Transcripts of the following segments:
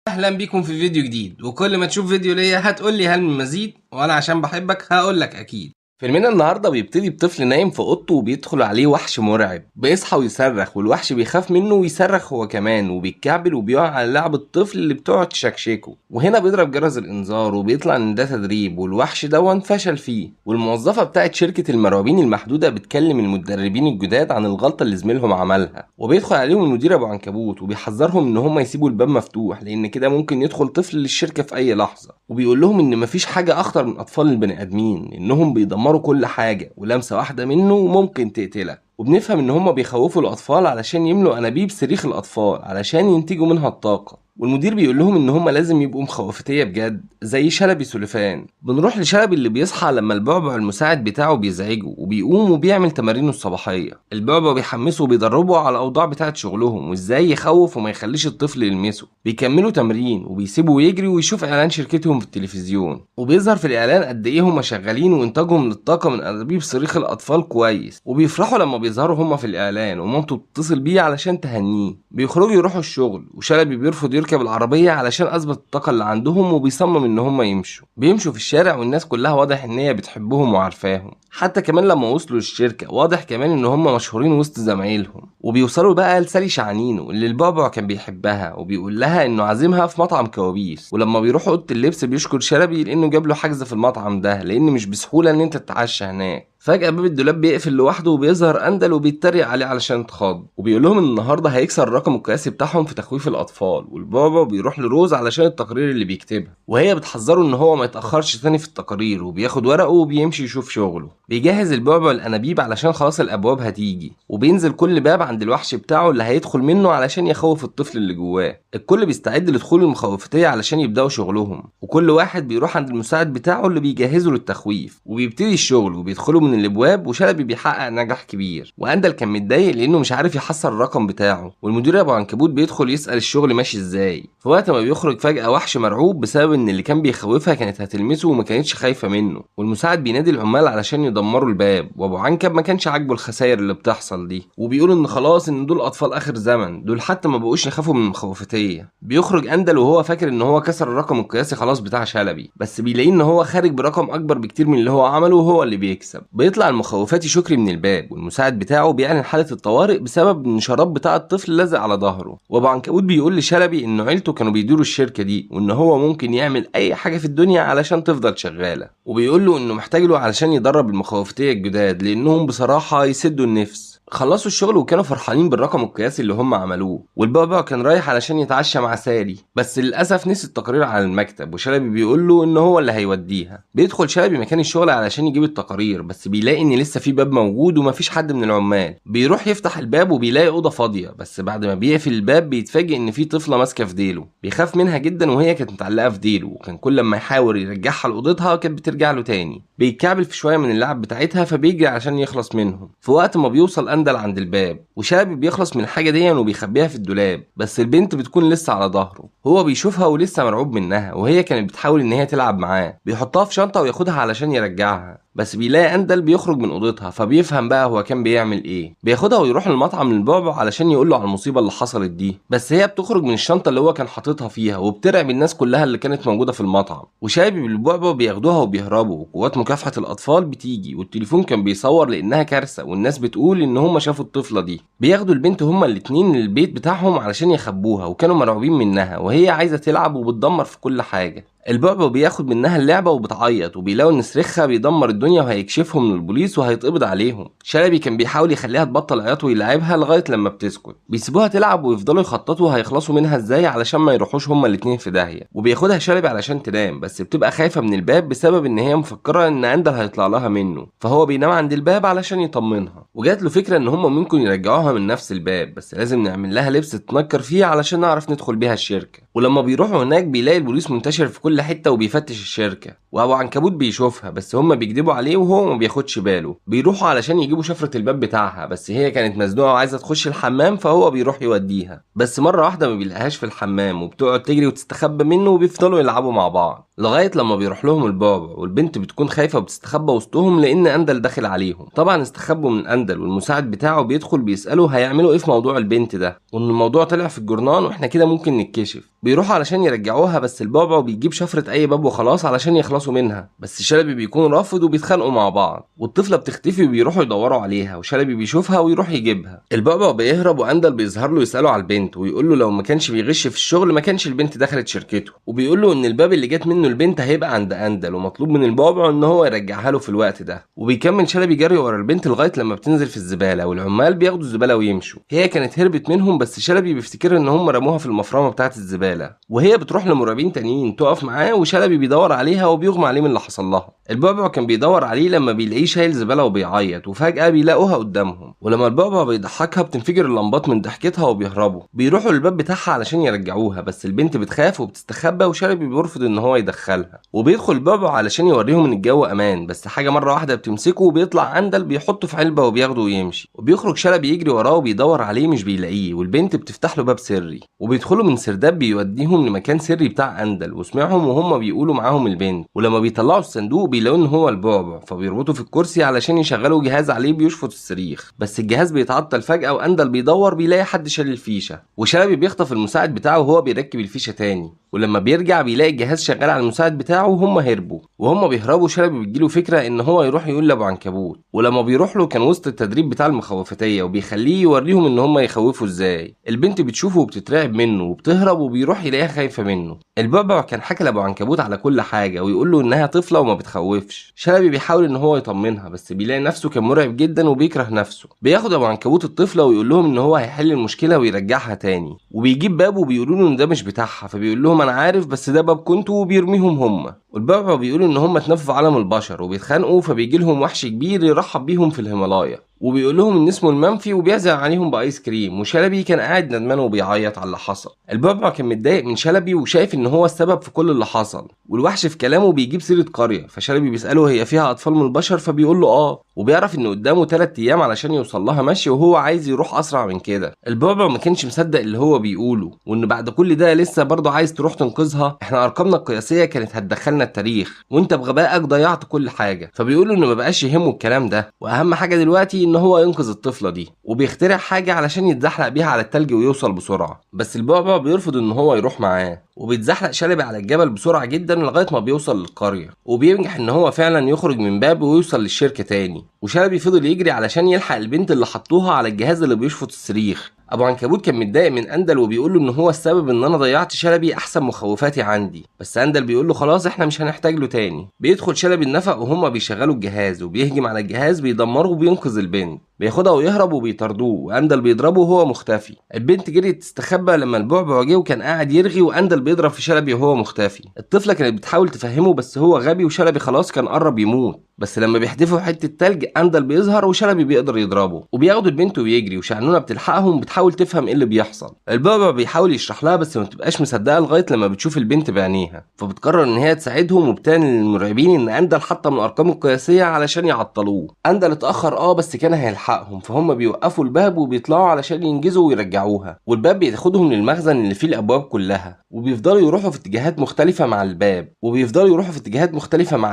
اهلا بيكم في فيديو جديد، وكل ما تشوف فيديو ليا هتقول لي هل من مزيد، وانا عشان بحبك هقول لك اكيد. فيلمنا النهارده بيبتدي بطفل نايم في اوضته وبيدخل عليه وحش مرعب، بيصحى ويصرخ والوحش بيخاف منه ويصرخ هو كمان وبيتكعبل وبيقع على لعب الطفل اللي بتقعد تشكشكه، وهنا بيضرب جرس الانذار وبيطلع ان ده تدريب والوحش دون فشل فيه. والموظفه بتاعت شركه المرعوبين المحدوده بتكلم المدربين الجداد عن الغلطه اللي زميلهم عملها، وبيدخل عليهم المدير ابو عنكبوت وبيحذرهم ان هم يسيبوا الباب مفتوح لان كده ممكن يدخل طفل للشركه في اي لحظه، وبيقول لهم ان مفيش حاجه اخطر من اطفال البني ادمين، انهم بيدمروا كل حاجة ولمسة واحدة منه ممكن تقتلك. وبنفهم ان هما بيخوفوا الاطفال علشان يملوا انابيب صريخ الاطفال علشان ينتجوا منها الطاقة. والمدير بيقول لهم ان هما لازم يبقوا مخوفتية بجد زي شلبي سليفان. بنروح لشلبي اللي بيصحى لما البعبع المساعد بتاعه بيزعجه وبيقوم وبيعمل تمارينه الصباحية. البعبع بيحمسه وبيدربه على الاوضاع بتاعت شغلهم وازاي يخوف وما يخليش الطفل يلمسه. بيكملوا تمرين وبيسيبوا يجري ويشوف اعلان شركتهم في التلفزيون، وبيظهر في الاعلان قد ايه هما شغالين وانتاجهم للطاقة من انابيب صريخ الاطفال كويس، وبيفرحوا لما بيظهروا هما في الاعلان ومامته بتتصل بيه علشان تهنيه. بيخرجوا يروحوا الشغل وشلبي بيرفض يركب العربية علشان اثبت الطاقة اللي عندهم وبيصمم ان هما بيمشوا في الشارع والناس كلها واضح ان هي بتحبهم وعارفاهم. حتى كمان لما وصلوا للشركة واضح كمان ان هما مشهورين وسط زمايلهم. وبيوصلوا بقى لسالي شعنينو اللي البعبع كان بيحبها وبيقول لها انه عازمها في مطعم كوابيس. ولما بيروحوا اوضه اللبس بيشكر شلبي لانه جاب له حجز في المطعم ده لان مش بسهولة ان انت تتعشى هناك. فجأة باب الدولاب بيقفل لوحده وبيظهر أندل وبيتريق عليه علشان اتخض، وبيقول لهم إن النهارده هيكسر الرقم القياسي بتاعهم في تخويف الأطفال. والبابا بيروح لروز علشان التقرير اللي بيكتبها، وهي بتحذره إن هو ما يتأخرش تاني في التقارير، وبياخد ورقه وبيمشي يشوف شغله. بيجهز البعبع الأنابيب علشان خلاص الأبواب هتيجي، وبينزل كل باب عند الوحش بتاعه اللي هيدخل منه علشان يخوف الطفل اللي جواه. الكل بيستعد لدخول المخوفتية علشان يبدأوا شغلهم، وكل واحد بيروح عند المساعد بتاعه اللي بيجهزه للتخويف، وبيبتدي الشغل وبيدخلوا من الابواب. وشلبي بيحقق نجاح كبير، واندل كان متضايق لانه مش عارف يحصل الرقم بتاعه. والمدير ابو عنكبوت بيدخل يسال الشغل ماشي ازاي. في وقت ما بيخرج فجاه وحش مرعوب بسبب ان اللي كان بيخوفها كانت هتلمسه وما كانتش خايفه منه. والمساعد بينادي العمال علشان يدمروا الباب، وابو عنكب ما كانش عاجبه الخسائر اللي بتحصل دي، وبيقول ان خلاص ان دول اطفال اخر زمن، دول حتى ما بقوش يخافوا من المخوفتيه. بيخرج اندل وهو فاكر ان هو كسر الرقم القياسي خلاص بتاع شلبي، بس بيلاقي ان هو خارج برقم اكبر بكتير من اللي هو عمله وهو اللي بيكسب. بيطلع المخوفاتي شكري من الباب، والمساعد بتاعه بيعلن حالة الطوارئ بسبب ان شراب بتاع الطفل لازق على ظهره. وابو عنكبوت بيقول لشلبي ان عيلته كانوا بيديروا الشركة دي وان هو ممكن يعمل اي حاجة في الدنيا علشان تفضل شغالة، وبيقول له انه محتاج له علشان يدرب المخوفتية الجداد لانهم بصراحة يسدوا النفس. خلصوا الشغل وكانوا فرحانين بالرقم القياسي اللي هم عملوه، والبابا كان رايح علشان يتعشى مع سالي، بس للاسف نسي التقارير على المكتب، وشلبي بيقول له ان هو اللي هيوديها. بيدخل شلبي مكان الشغل علشان يجيب التقارير، بس بيلاقي ان لسه في باب موجود ومفيش حد من العمال. بيروح يفتح الباب وبيلاقي اوضه فاضيه، بس بعد ما بيقفل الباب بيتفاجئ ان في طفله ماسكه في ديله. بيخاف منها جدا وهي كانت متعلقه في ديله، وكان كل ما يحاول يرجعها لاوضتها كانت بترجع له تاني. بيتكعبل في شويه من اللعب بتاعتها فبيجري عشان يخلص منهم. في وقت ما بيوصل اندل عند الباب، وشلبي بيخلص من الحاجه دي وبيخبيها في الدولاب، بس البنت بتكون لسه على ظهره. هو بيشوفها ولسه مرعوب منها، وهي كانت بتحاول ان هي تلعب معاه. بيحطها في شنطه وياخدها علشان يرجعها، بس بيلاقي اندل بيخرج من اوضتها فبيفهم بقى هو كان بيعمل ايه. بياخدها ويروح للمطعم للبعبع علشان يقول له على المصيبه اللي حصلت دي، بس هي بتخرج من الشنطه اللي هو كان حاططها فيها وبترعب الناس كلها اللي كانت موجوده في المطعم. وشلبي بالبعبع بياخدوها وبيهربوا، وقوات مكافحه الاطفال بتيجي والتليفون كان بيصور لانها كارثه، والناس بتقول ان هم شافوا الطفله دي. بياخدوا البنت هما الاتنين للبيت بتاعهم علشان يخبوها، وكانوا مرعوبين منها وهي عايزه تلعب وبتدمر في كل حاجه. البعبع بياخد منها اللعبه وبتعيط، وبيلاقوا ان صريخها بيدمر الدنيا وهيكشفهم للبوليس وهيتقبض عليهم. شلبي كان بيحاول يخليها تبطل عياط ويلعبها لغايه لما بتسكت. بيسيبوها تلعب ويفضلوا يخططوا هيخلصوا منها ازاي علشان ما يروحوش هما الاتنين في داهيه. وبياخدها شلبي علشان تنام، بس بتبقى خايفه من الباب بسبب ان هي مفكره ان اندل هيطلع لها منه، فهو بينام عند الباب علشان يطمنها. وجات له فكره ان هما ممكن يرجعوها من نفس الباب، بس لازم نعمل لها لبس تتنكر فيه علشان نعرف ندخل بيها الشركه. ولما بيروحوا هناك بيلاقي البوليس منتشر في كل حته وبيفتش الشركه، وابو عنكبوت بيشوفها بس هما بيكذبوا عليه وهو ما بياخدش باله. بيروحوا علشان يجيبوا شفره الباب بتاعها، بس هي كانت مزنوقه وعايزه تخش الحمام، فهو بيروح يوديها، بس مره واحده ما بيلاقيهاش في الحمام وبتقعد تجري وتستخبى منه، وبيفضلوا يلعبوا مع بعض لغايه لما بيروح لهم البعبع والبنت بتكون خايفه وبتستخبى وسطهم لان اندل داخل عليهم. طبعا استخبوا من اندل، والمساعد بتاعه بيدخل بيساله هيعملوا ايه في موضوع البنت ده، وان الموضوع طلع في الجورنال واحنا كده ممكن نتكشف. بيروحوا علشان يرجعوها، بس البعبع بيجيب شفره اي باب وخلاص علشان يخلصوا منها، بس شلبي بيكون رافض وبيتخانقوا مع بعض، والطفله بتختفي وبيروحوا يدوروا عليها وشلبي بيشوفها ويروح يجيبها. البعبع بيهرب واندل بيظهر له يساله على البنت ويقول له لو ما كانش بيغش في الشغل ما كانش البنت دخلت شركته، وبيقول له ان الباب اللي جت منه البنت هيبقى عند اندل ومطلوب من البعبع ان هو يرجعها له في الوقت ده. وبيكمل شلبي جري ورا البنت لغايه لما بتنزل في الزباله والعمال بياخدوا الزباله ويمشوا. هي كانت هربت منهم، بس شلبي بيفتكر ان هم رموها في المفرمه بتاعه الزباله، وهي بتروح لمراقبين تانيين تقف معاه وشلبي بيدور عليها وبيغمى عليه من اللي حصل لها. البعبع كان بيدور عليه لما بيلاقيه شايل زباله وبيعيط، وفجاه بيلاقوها قدامهم، ولما البعبع بيضحكها بتنفجر اللمبات من ضحكتها وبيهربوا. بيروحوا للباب بتاعها علشان يرجعوها، بس البنت بتخاف وبتستخبى وشلبي بيرفض ان هو يدخلها. وبيدخل البعبع علشان يوريهم ان الجو امان، بس حاجه مره واحده بتمسكه وبيطلع اندل بيحطه في علبه وبياخده ويمشي. وبيخرج شلبي يجري وراه وبيدور عليه مش بيلاقيه، والبنت بتفتح له باب سري وبيدخلوا من سرداب بيوديهم لمكان سري بتاع اندل، وسمعهم وهم بيقولوا معاهم البنت. ولما بيطلعوا الصندوق بيلاقوا ان هو البعبع، فبيربطوا في الكرسي علشان يشغلوا جهاز عليه بيشفط الصريخ، بس الجهاز بيتعطل فجاه واندل بيدور بيلاقي حد شال الفيشه، وشلبي بيخطف المساعد بتاعه وهو بيركب الفيشه تاني. ولما بيرجع بيلاقي الجهاز شغال على المساعد بتاعه وهم هربوا. وهم بيهربوا شلبي بتجيله فكره ان هو يروح يقول لابو عنكبوت، ولما بيروح له كان وسط التدريب بتاع المخوفتيه وبيخليه يوريهم ان هم يخوفوا ازاي. البنت بتشوفه وبتترعب منه وبتهرب، وبيروح يلاقيها خايفه منه. البعبع كان حكى لابو عنكبوت على كل حاجه ويقول له انها طفله وما بتخوفش. شلبي بيحاول ان هو يطمنها، بس بيلاقي نفسه كان مرعب جدا وبيكره نفسه. بياخد ابو عنكبوت الطفله ويقول لهم ان هو هيحل المشكله ويرجعها تاني، وبيجيب باب وبيقولوا له ان ده مش بتاعها، فبيقول لهم انا عارف بس ده باب كنتوا، وبيرميهم هم. والبعبع بيقولوا ان هم اتنفوا في عالم البشر وبيتخانقوا، فبيجي لهم وحش كبير يرحب بيهم في الهيمالايا وبيقول لهم ان اسمه المنفي وبيعزم عليهم بايس كريم. وشلبي كان قاعد ندمان وبيعيط على اللي حصل. البعبع كان متضايق من شلبي وشايف ان هو السبب في كل اللي حصل، والوحش في كلامه بيجيب سيره قريه، فشلبي بيساله هي فيها اطفال من البشر، فبيقول له اه، وبيعرف ان قدامه 3 ايام علشان يوصل لها مشي وهو عايز يروح اسرع من كده. البعبع ما كانش مصدق اللي هو بيقوله، وان بعد كل ده لسه برضه عايز تروح تنقذها. احنا ارقامنا القياسيه كانت هتدخلنا التاريخ وانت بغبائك ضيعت كل حاجه. فبيقول له انه ما بقاش يهمه الكلام ده، واهم حاجه دلوقتي ان هو ينقذ الطفله دي، وبيخترع حاجه علشان يتزحلق بيها على التلج ويوصل بسرعه. بس البعبع بيرفض ان هو يروح معاه، وبيتزحلق شلبي على الجبل بسرعه جدا لغايه ما بيوصل للقريه، وبينجح ان هو فعلا يخرج من باب ويوصل للشركه تاني. وشلبي فضل يجري علشان يلحق البنت اللي حطوها على الجهاز اللي بيشفط الصريخ. ابو عنكبوت كان متضايق من اندل وبيقول له ان هو السبب ان انا ضيعت شلبي احسن مخوفاتي عندي، بس اندل بيقول له خلاص احنا مش هنحتاج له تاني. بيدخل شلبي النفق وهما بيشغلوا الجهاز وبيهجم على الجهاز بيدمره وبينقذ البنت، بياخدها ويهرب وبيطاردوه واندل بيضربه وهو مختفي. البنت جريت تستخبى لما البعبع جه وكان قاعد يرغي واندل بيضرب في شلبي وهو مختفي. الطفله كانت بتحاول تفهمه بس هو غبي، وشلبي خلاص كان قرب يموت، بس لما بيحدفوا حته تلج اندل بيظهر وشلبي بيقدر يضربه، وبياخدوا البنت ويجري، وشعنونه بتلحقهم بتحاول تفهم ايه اللي بيحصل. البعبع بيحاول يشرح لها بس ما بتبقاش مصدقه لغايه لما بتشوف البنت بعينيها، فبتقرر ان هي تساعدهم وبتعلن للمراقبين ان اندل حتى من الارقام القياسيه علشان يعطلوه. اندل اتاخر بس كان هيلحقهم، فهم بيوقفوا الباب وبيطلعوا علشان ينجزوا ويرجعوها، والباب بياخدهم للمخزن اللي فيه الابواب كلها، وبيفضلوا يروحوا في اتجاهات مختلفه مع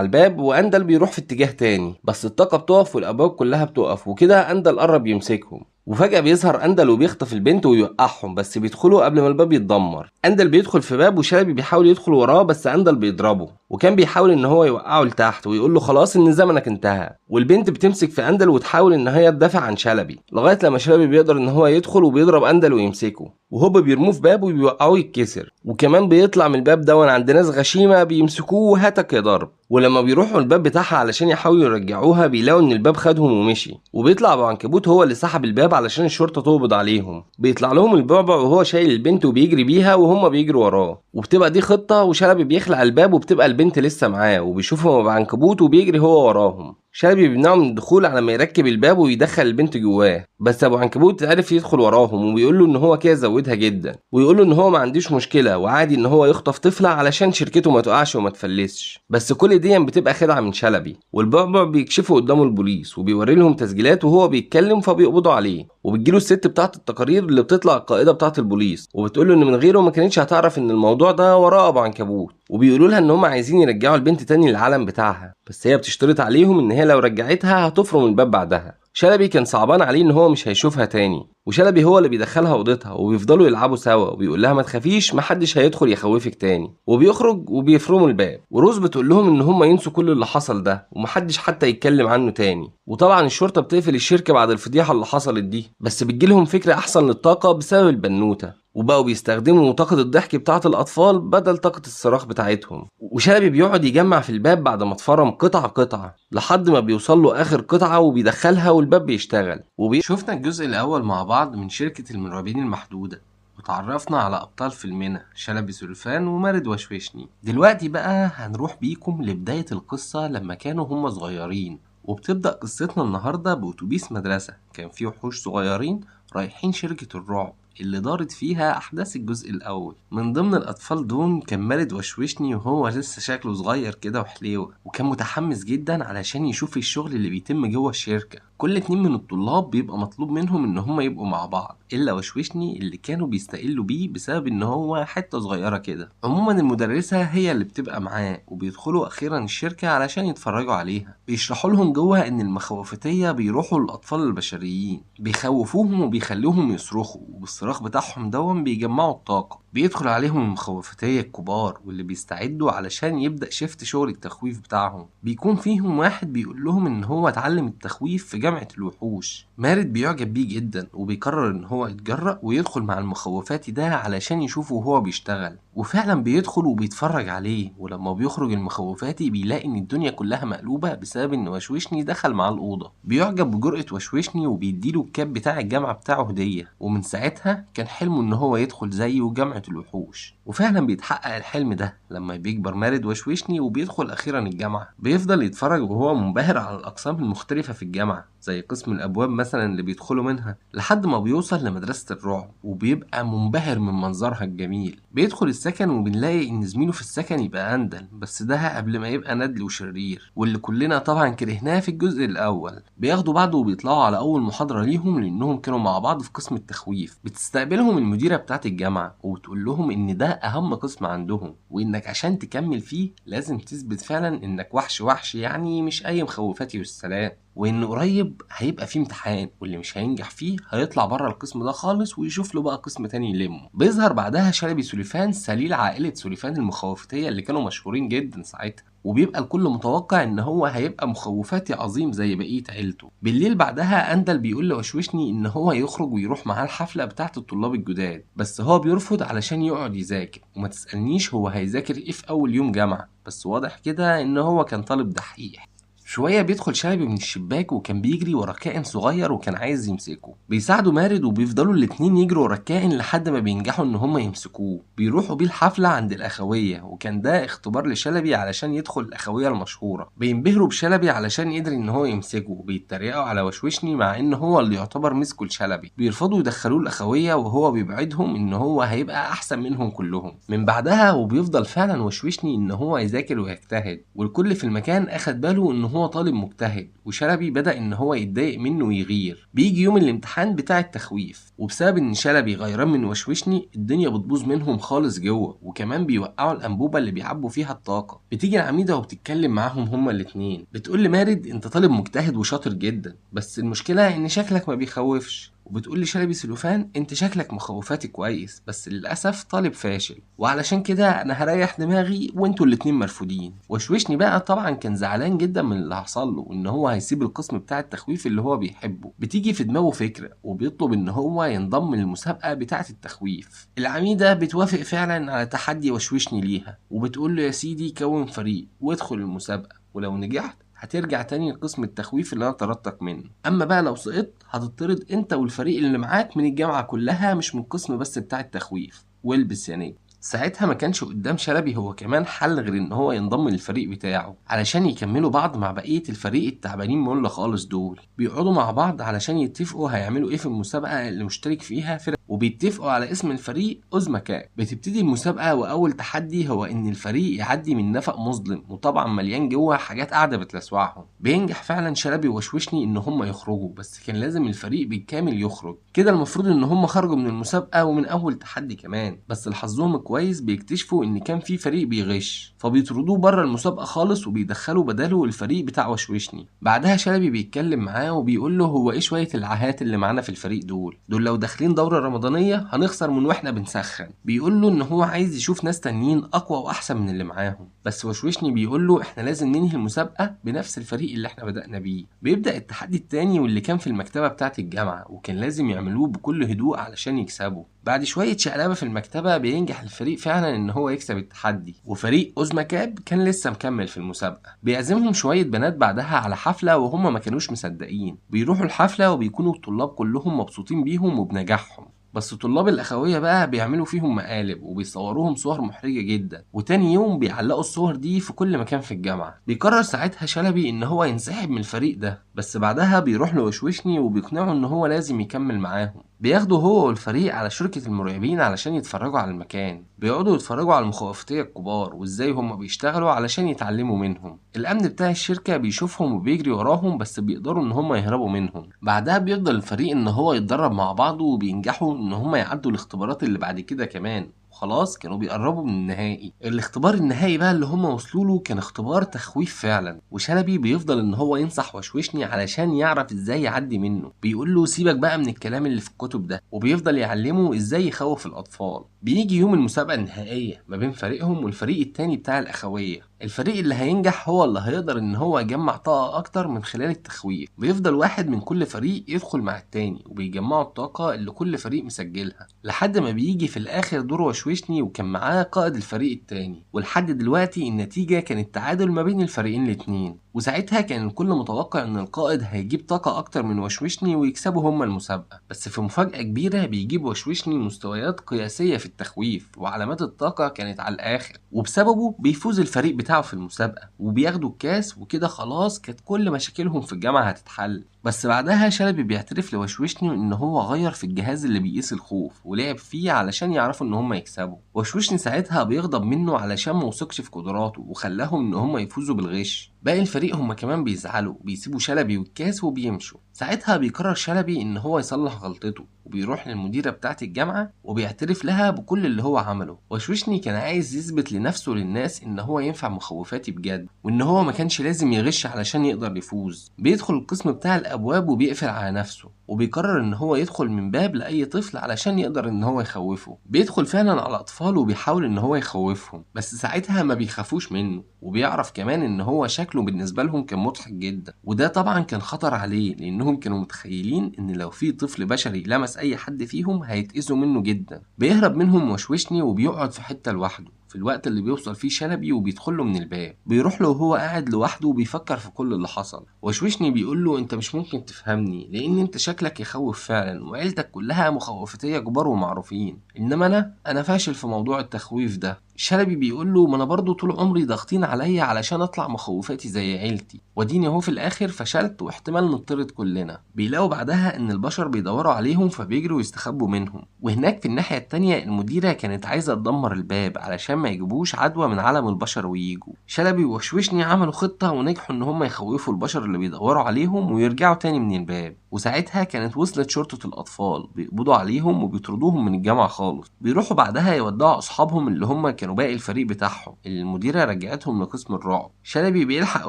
الباب واندل بيروح في اتجاه تاني، بس الطاقه بتقف والابواب كلها بتقف، وكده اندل قرب يمسكهم. وفجأة بيظهر أندل وبيخطف البنت ويوقعهم، بس بيدخلوا قبل ما الباب يتدمر. أندل بيدخل في باب وشلبي بيحاول يدخل وراه، بس أندل بيضربه، وكان بيحاول ان هو يوقعه لتحت ويقول له خلاص ان زمنك انتهى. والبنت بتمسك في أندل وتحاول ان هي تدافع عن شلبي، لغاية لما شلبي بيقدر ان هو يدخل وبيضرب أندل ويمسكه، وهوب بيرموه في باب وبيوقعوه يتكسر، وكمان بيطلع من الباب ده عند ناس غشيمة بيمسكوه وهاتك يا ضرب. ولما بيروحوا الباب بتاعها علشان يحاولوا يرجعوها بيلاقوا ان الباب خدهم ومشي، وبيطلع ابو عنكبوت هو اللي سحب الباب علشان الشرطه تقبض عليهم. بيطلع لهم البعبع وهو شايل البنت وبيجري بيها وهم بيجروا وراه، وبتبقى دي خطه، وشلبي بيخلع الباب وبتبقى البنت لسه معاه، وبيشوفهم ابو عنكبوت وبيجري هو وراهم. شلبي بيمنعه من الدخول على ما يركب الباب ويدخل البنت جواه، بس ابو عنكبوت عرف يدخل وراهم وبيقول له ان هو كده زودها جدا، ويقول له ان هو ما عندوش مشكله وعادي ان هو يخطف طفله علشان شركته ما تقعش وما تفلسش، بس كل دي بتبقى خدعه من شلبي. والبعبع بيكشفوا قدامه البوليس وبيوري لهم تسجيلات وهو بيتكلم، فبيقبضوا عليه، وبتجيله الست بتاعه التقارير اللي بتطلع القائده بتاعه البوليس، وبتقول له ان من غيره ما كانتش هتعرف ان الموضوع ده وراه ابو عنكبوت. وبيقولوا لها ان هم عايزين يرجعوا البنت تاني للعالم بتاعها، بس هي بتشترط عليهم ان هي لو رجعتها هتفرم الباب بعدها. شلبي كان صعبان عليه ان هو مش هيشوفها تاني، وشلبي هو اللي بيدخلها اوضتها وبيفضلوا يلعبوا سوا، وبيقول لها ما تخافيش محدش هيدخل يخوفك تاني، وبيخرج وبيفرموا الباب. وروز بتقول لهم ان هم ينسوا كل اللي حصل ده ومحدش حتى يتكلم عنه تاني. وطبعا الشرطه بتقفل الشركه بعد الفضيحه اللي حصلت دي، بس بتجيلهم فكره احسن للطاقه بسبب البنوته، وبقوا بيستخدموا طاقة الضحك بتاعة الأطفال بدل طاقة الصراخ بتاعتهم. وشلبي بيقعد يجمع في الباب بعد ما اتفرم قطعة قطعة لحد ما بيوصل له آخر قطعة وبيدخلها والباب بيشتغل. شفنا الجزء الأول مع بعض من شركة المرعبين المحدودة، وتعرفنا على أبطال فيلمنا شلبي سولفان ومارد وشوشني. دلوقتي بقى هنروح بيكم لبداية القصة لما كانوا هم صغيرين، وبتبدأ قصتنا النهاردة بأتوبيس مدرسة كان فيه وحوش صغيرين رايحين شركة الرعب اللي دارت فيها أحداث الجزء الأول. من ضمن الأطفال دول كان مارد وشوشني، وهو لسه شكله صغير كده وحليوة، وكان متحمس جدا علشان يشوف الشغل اللي بيتم جوه الشركة. كل اتنين من الطلاب بيبقى مطلوب منهم ان هم يبقوا مع بعض، الا وشوشني اللي كانوا بيستقلوا بيه بسبب ان هو حتة صغيرة كده. عموما المدرسة هي اللي بتبقى معاه، وبيدخلوا اخيرا الشركة علشان يتفرجوا عليها. بيشرحوا لهم جوه ان المخوفتية بيروحوا للاطفال البشريين، بيخوفوهم وبيخلوهم يصرخوا، وبالصراخ بتاعهم دون بيجمعوا الطاقة. بيدخل عليهم المخوفتية الكبار واللي بيستعدوا علشان يبدأ شيفت شغل التخويف بتاعهم. بيكون فيهم واحد بيقول لهم ان هو اتعلم التخويف في جامعة الوحوش. مارد بيعجب بيه جدا وبيقرر ان هو يتجرأ ويدخل مع المخوفاتي ده علشان يشوفه وهو بيشتغل. وفعلا بيدخل وبيتفرج عليه، ولما بيخرج المخوفاتي بيلاقي ان الدنيا كلها مقلوبة بسبب ان وشوشني دخل مع الأوضة. بيعجب بجرأة وشوشني وبيديله الكاب بتاع الجامعة بتاعه هدية، ومن ساعتها كان حلمه ان هو يدخل زيه جامعة الوحوش. وفعلا بيتحقق الحلم ده لما بيكبر مارد وشوشني وبيدخل اخيرا الجامعة. بيفضل يتفرج وهو منبهر على الاقسام المختلفة في الجامعة، زي قسم الابواب مثلا اللي بيدخلوا منها، لحد ما بيوصل لمدرسة الرعب وبيبقى منبهر من منظرها الجميل. بيدخل السكن وبنلاقي ان زميله في السكن يبقى اندل، بس ده قبل ما يبقى ندل وشرير، واللي كلنا طبعا كرهناه في الجزء الاول. بياخدوا بعض وبيطلعوا على اول محاضرة ليهم لانهم كانوا مع بعض في قسم التخويف. بتستقبلهم المديرة بتاعت الجامعة وبتقول لهم ان ده اهم قسم عندهم، وانك عشان تكمل فيه لازم تثبت فعلا انك وحش يعني مش اي مخوفاتي والسلام، وان قريب هيبقى فيه امتحان واللي مش هينجح فيه هيطلع بره القسم ده خالص ويشوف له بقى قسم تاني يلمه. بيظهر بعدها شلبي سوليفان سليل عائلة سوليفان المخوفتية اللي كانوا مشهورين جدا ساعتها، وبيبقى الكل متوقع ان هو هيبقى مخوفاتي عظيم زي بقية عيلته. بالليل بعدها اندل بيقول لوشوشني ان هو يخرج ويروح معاه الحفلة بتاعة الطلاب الجداد، بس هو بيرفض علشان يقعد يذاكر. وما تسألنيش هو هيذاكر ايه في اول يوم جامعة، بس واضح كده ان هو كان طالب دحيح. شوية بيدخل شلبي من الشباك وكان بيجري ورا كائن صغير وكان عايز يمسكه. بيساعده مارد وبيفضلوا الاتنين يجروا ورا الكائن لحد ما بينجحوا ان هما يمسكوه. بيروحوا بيه الحفلة عند الأخوية، وكان ده اختبار لشلبي علشان يدخل الأخوية المشهورة. بينبهروا بشلبي علشان قدر ان هو يمسكه، وبيتريقوا على وشوشني مع ان هو اللي يعتبر مسكه لشلبي. بيرفضوا يدخلوه الأخوية وهو بيبعدهم ان هو هيبقى احسن منهم كلهم. من بعدها وبيفضل فعلا وشوشني ان هو يذاكر ويجتهد، والكل في المكان اخد باله ان هو طالب مجتهد، وشلبي بدأ ان هو يتضايق منه ويغير. بيجي يوم الامتحان بتاع التخويف، وبسبب ان شلبي غيران من وشوشني الدنيا بتبوظ منهم خالص جوه، وكمان بيوقعوا الانبوبه اللي بيعبوا فيها الطاقه. بتيجي العميده وبتتكلم معاهم هما الاتنين، بتقول لمارد انت طالب مجتهد وشاطر جدا، بس المشكله ان شكلك ما بيخوفش. وبتقول لي شلبي سلوفان انت شكلك مخوفاتي كويس، بس للاسف طالب فاشل، وعلشان كده انا هريح دماغي وانتوا الاتنين مرفوضين. وشوشني بقى طبعا كان زعلان جدا من اللي حصل له، وان هو هيسيب القسم بتاع التخويف اللي هو بيحبه. بتيجي في دماغه فكره وبيطلب ان هو ينضم للمسابقه بتاعه التخويف. العميده بتوافق فعلا على تحدي وشوشني ليها، وبتقول له يا سيدي كون فريق وادخل المسابقه، ولو نجحت هترجع تاني لقسم التخويف اللي انا طردتك منه، اما بقى لو سقطت هتطرد انت والفريق اللي معاك من الجامعه كلها، مش من القسم بس بتاع التخويف. والبس يا نجم. ساعتها ما كانش قدام شلبي هو كمان حل غير ان هو ينضم للفريق بتاعه علشان يكملوا بعض مع بقيه الفريق التعبانين مولة خالص دول. بيقعدوا مع بعض علشان يتفقوا هيعملوا ايه في المسابقه اللي مشترك فيها فرق وبيتفقوا على اسم الفريق أوزماكاب. بتبتدي المسابقة وأول تحدي هو إن الفريق يعدي من نفق مظلم وطبعا مليان جوه حاجات قاعدة بتلسوعهم. بينجح فعلا شلبي ووشوشني إن هم يخرجوا، بس كان لازم الفريق بالكامل يخرج. كده المفروض إن هم خرجوا من المسابقة ومن أول تحدي كمان، بس لحظهم الكويس بيكتشفوا إن كان في فريق بيغش، فبيطردوه بره المسابقة خالص وبيدخلوا بداله الفريق بتاع وشوشني. بعدها شلبي بيتكلم معاه وبيقول له هو إيه شوية العاهات اللي معانا في الفريق دول لو داخلين دورة رمضانية هنخسر من واحنا بنسخن. بيقول له ان هو عايز يشوف ناس تانيين اقوى واحسن من اللي معاهم، بس وشوشني بيقول له احنا لازم ننهي المسابقة بنفس الفريق اللي احنا بدأنا بيه. بيبدأ التحدي التاني واللي كان في المكتبة بتاعة الجامعة، وكان لازم يعملوه بكل هدوء علشان يكسبوا. بعد شوية شقلبة في المكتبة بينجح الفريق فعلا ان هو يكسب التحدي، وفريق أوزماكاب كان لسه مكمل في المسابقة. بيعزمهم شوية بنات بعدها على حفلة وهم ما كانوش مصدقين. بيروحوا الحفلة وبيكونوا الطلاب كلهم مبسوطين بيهم وبنجاحهم، بس طلاب الأخوية بقى بيعملوا فيهم مقالب وبيصوروهم صور محرجة جدا، وتاني يوم بيعلقوا الصور دي في كل مكان في الجامعة. بيقرر ساعتها شلبي ان هو ينسحب من الفريق ده، بس بعدها بيروح لوشوشني وبيقنعه ان هو لازم يكمل معاهم. بياخدوا هو والفريق على شركة المراقبين علشان يتفرجوا على المكان. بيقعدوا يتفرجوا على المخوفتية الكبار وازاي هم بيشتغلوا علشان يتعلموا منهم. الامن بتاع الشركة بيشوفهم وبيجري وراهم، بس بيقدروا ان هم يهربوا منهم. بعدها بيفضل الفريق ان هو يتدرب مع بعضه وبينجحوا ان هم يعدوا الاختبارات اللي بعد كده كمان. خلاص كانوا بيقربوا من النهائي. الاختبار النهائي بقى اللي هم وصلوا له كان اختبار تخويف فعلا، وشلبي بيفضل ان هو ينصح وشوشني علشان يعرف ازاي يعدي منه. بيقول له سيبك بقى من الكلام اللي في الكتب ده، وبيفضل يعلمه ازاي يخوف الاطفال. بيجي يوم المسابقة النهائية ما بين فريقهم والفريق التاني بتاع الأخوية. الفريق اللي هينجح هو اللي هيقدر ان هو يجمع طاقة اكتر من خلال التخويف. بيفضل واحد من كل فريق يدخل مع التاني وبيجمعوا الطاقة اللي كل فريق مسجلها، لحد ما بيجي في الاخر دور وشوشني وكان معاه قائد الفريق التاني. ولحد دلوقتي النتيجة كانت تعادل ما بين الفريقين الاتنين، وساعتها كان الكل متوقع ان القائد هيجيب طاقة اكتر من وشوشني ويكسبوا هما المسابقة. بس في مفاجأة كبيرة بيجيب وشوشني مستويات قياسية في التخويف، وعلامات الطاقة كانت على الاخر، وبسببه بيفوز الفريق بتاعه في المسابقة وبياخدوا الكاس. وكده خلاص كانت كل مشاكلهم في الجامعة هتتحل. بس بعدها شلبي بيعترف لوشوشني ان هو غير في الجهاز اللي بيقيس الخوف ولعب فيه علشان يعرفوا ان هم يكسبوا. وشوشني ساعتها بيغضب منه علشان موثقش في قدراته وخلاهم ان هم يفوزوا بالغش. باقي الفريق هم كمان بيزعلوا، بيسيبوا شلبي والكاس وبيمشوا. ساعتها بيقرر شلبي ان هو يصلح غلطته وبيروح للمديرة بتاعة الجامعة وبيعترف لها بكل اللي هو عمله. وشوشني كان عايز يثبت لنفسه وللناس ان هو ينفع مخوفاتي بجد، وان هو ما كانش لازم يغش علشان يقدر يفوز. بيدخل القسم بتاع الابواب وبيقفل على نفسه، وبيقرر ان هو يدخل من باب لاي طفل علشان يقدر ان هو يخوفه. بيدخل فعلا على اطفال وبيحاول ان هو يخوفهم، بس ساعتها ما بيخافوش منه. وبيعرف كمان ان هو شكله بالنسبة لهم كان مضحك جدا، وده طبعا كان خطر عليه لانهم كانوا متخيلين ان لو في طفل بشري لمس اي حد فيهم هيتأذوا منه جدا. بيهرب منهم وشوشني وبيقعد في حتة لوحده في الوقت اللي بيوصل فيه شلبي وبيدخل له من الباب. بيروح له وهو قاعد لوحده وبيفكر في كل اللي حصل. وشوشني بيقول له انت مش ممكن تفهمني لان انت شكلك يخوف فعلا، وعيلتك كلها مخوفتية كبار ومعروفين، انما انا فاشل في موضوع التخويف ده. شلبي بيقول له ما انا برضو طول عمري ضاغطين عليا علشان اطلع مخوفاتي زي عيلتي، وديني اهو في الاخر فشلت واحتمال نطرد كلنا. بيلاقوا بعدها ان البشر بيدوروا عليهم فبيجروا يستخبوا منهم. وهناك في الناحية التانية المديرة كانت عايزة تدمر الباب علشان ما يجيبوش عدوى من عالم البشر ويجوا. شلبي وشوشني عملوا خطة ونجحوا ان هم يخوفوا البشر اللي بيدوروا عليهم ويرجعوا تاني من الباب. وساعتها كانت وصلت شرطة الأطفال بيقبضوا عليهم وبيطردوهم من الجامعة خالص. بيروحوا بعدها يودعوا أصحابهم اللي هم كانوا باقي الفريق بتاعهم اللي المديرة رجعتهم لقسم الرعب. شلبي بيلحق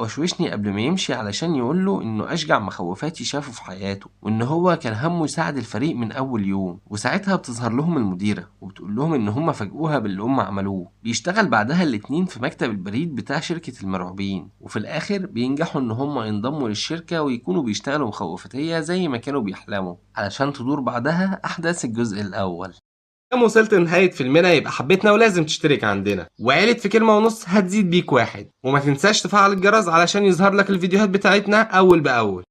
وشوشني قبل ما يمشي علشان يقوله إنه أشجع مخوفاتي شافه في حياته، وإن هو كان همه يساعد الفريق من أول يوم. وساعتها بتظهر لهم المديرة وبتقول لهم إن هم فاجئوها باللي هم عملوه. بيشتغل بعدها الاتنين في مكتب البريد بتاع شركة المرعوبين، وفي الآخر بينجحوا إن هم ينضموا للشركة ويكونوا بيشتغلوا مخوفتية زي ما كانوا بيحلموا علشان تدور بعدها أحداث الجزء الأول. لما وصلت لنهاية فيلمنا يبقى حبيتنا ولازم تشترك عندنا، وعيلة في كلمة ونص هتزيد بيك واحد. وما تنساش تفعل الجرس علشان يظهر لك الفيديوهات بتاعتنا أول بأول.